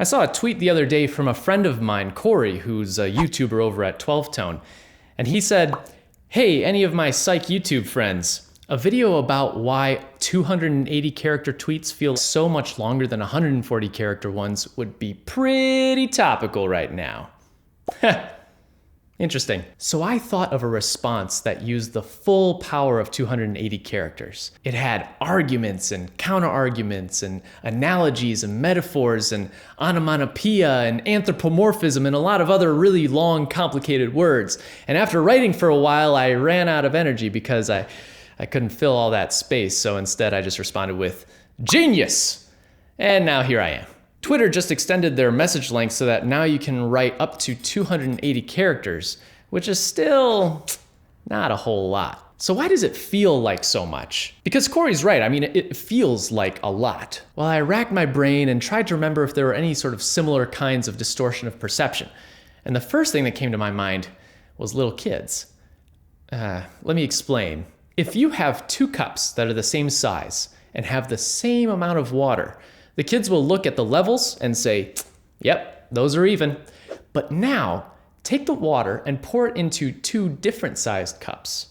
I saw a tweet the other day from a friend of mine, Corey, who's a YouTuber over at 12 Tone, and he said, "Hey, any of my psych YouTube friends, a video about why 280 character tweets feel so much longer than 140 character ones would be pretty topical right now." Interesting. So I thought of a response that used the full power of 280 characters. It had arguments and counter-arguments and analogies and metaphors and onomatopoeia and anthropomorphism and a lot of other really long, complicated words. And after writing for a while, I ran out of energy because I couldn't fill all that space. So instead, I just responded with, "Genius!" And now here I am. Twitter just extended their message length so that now you can write up to 280 characters, which is still not a whole lot. So why does it feel like so much? Because Corey's right, I mean, it feels like a lot. Well, I racked my brain and tried to remember if there were any sort of similar kinds of distortion of perception. And the first thing that came to my mind was little kids. Let me explain. If you have 2 cups that are the same size and have the same amount of water, the kids will look at the levels and say, "Yep, those are even." But now, take the water and pour it into 2 different sized cups.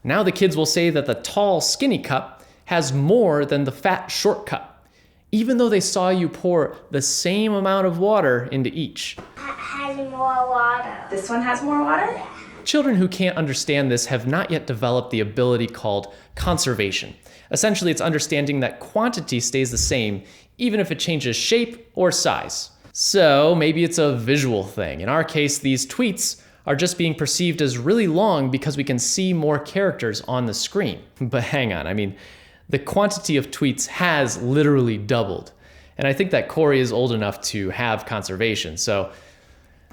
Now the kids will say that the tall, skinny cup has more than the fat, short cup, even though they saw you pour the same amount of water into each. Has more water. This one has more water? Children who can't understand this have not yet developed the ability called conservation. Essentially, it's understanding that quantity stays the same even if it changes shape or size. So maybe it's a visual thing. In our case, these tweets are just being perceived as really long because we can see more characters on the screen. But hang on, I mean, the quantity of tweets has literally doubled. And I think that Corey is old enough to have conservation, so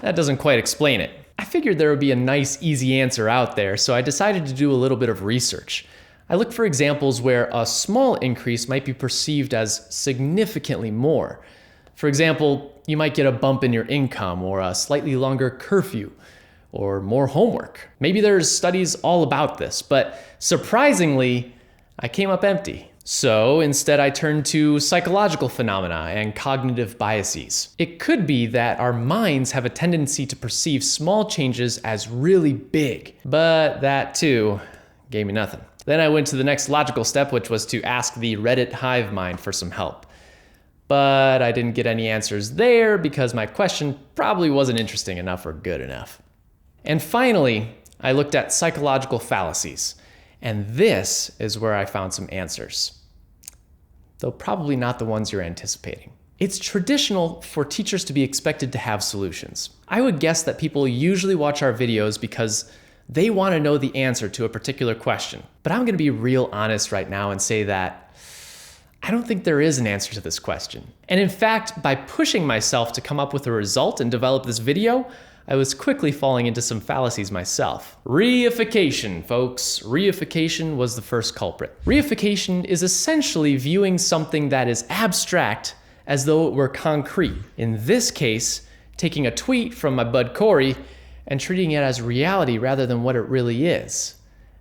that doesn't quite explain it. I figured there would be a nice, easy answer out there, so I decided to do a little bit of research. I looked for examples where a small increase might be perceived as significantly more. For example, you might get a bump in your income or a slightly longer curfew or more homework. Maybe there's studies all about this, but surprisingly, I came up empty. So instead I turned to psychological phenomena and cognitive biases. It could be that our minds have a tendency to perceive small changes as really big, but that too gave me nothing. Then I went to the next logical step, which was to ask the Reddit hive mind for some help. But I didn't get any answers there because my question probably wasn't interesting enough or good enough. And finally, I looked at psychological fallacies. And this is where I found some answers. Though probably not the ones you're anticipating. It's traditional for teachers to be expected to have solutions. I would guess that people usually watch our videos because they want to know the answer to a particular question. But I'm going to be real honest right now and say that I don't think there is an answer to this question. And in fact, by pushing myself to come up with a result and develop this video, I was quickly falling into some fallacies myself. Reification, folks. Reification was the first culprit. Reification is essentially viewing something that is abstract as though it were concrete. In this case, taking a tweet from my bud Corey and treating it as reality rather than what it really is,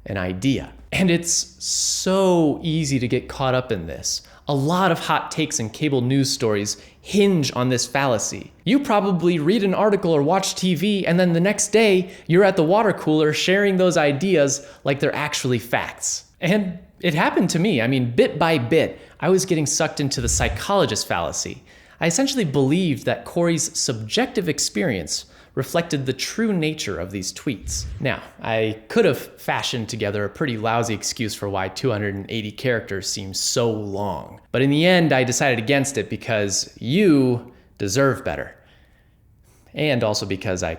an idea. And it's so easy to get caught up in this. A lot of hot takes and cable news stories hinge on this fallacy. You probably read an article or watch TV, and then the next day, you're at the water cooler sharing those ideas like they're actually facts. And it happened to me. I mean, bit by bit, I was getting sucked into the psychologist fallacy. I essentially believed that Corey's subjective experience reflected the true nature of these tweets. Now, I could have fashioned together a pretty lousy excuse for why 280 characters seems so long. But in the end, I decided against it because you deserve better. And also because I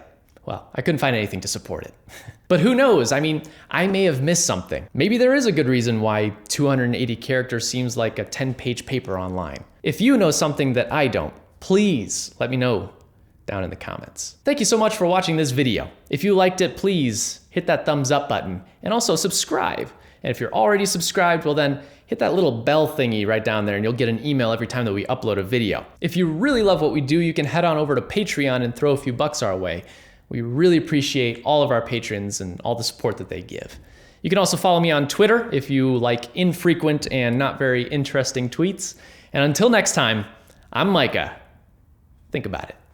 couldn't find anything to support it. But who knows? I mean, I may have missed something. Maybe there is a good reason why 280 characters seems like a 10-page paper online. If you know something that I don't, please let me know down in the comments. Thank you so much for watching this video. If you liked it, please hit that thumbs up button and also subscribe. And if you're already subscribed, well then hit that little bell thingy right down there and you'll get an email every time that we upload a video. If you really love what we do, you can head on over to Patreon and throw a few bucks our way. We really appreciate all of our patrons and all the support that they give. You can also follow me on Twitter if you like infrequent and not very interesting tweets. And until next time, I'm Micah. Think about it.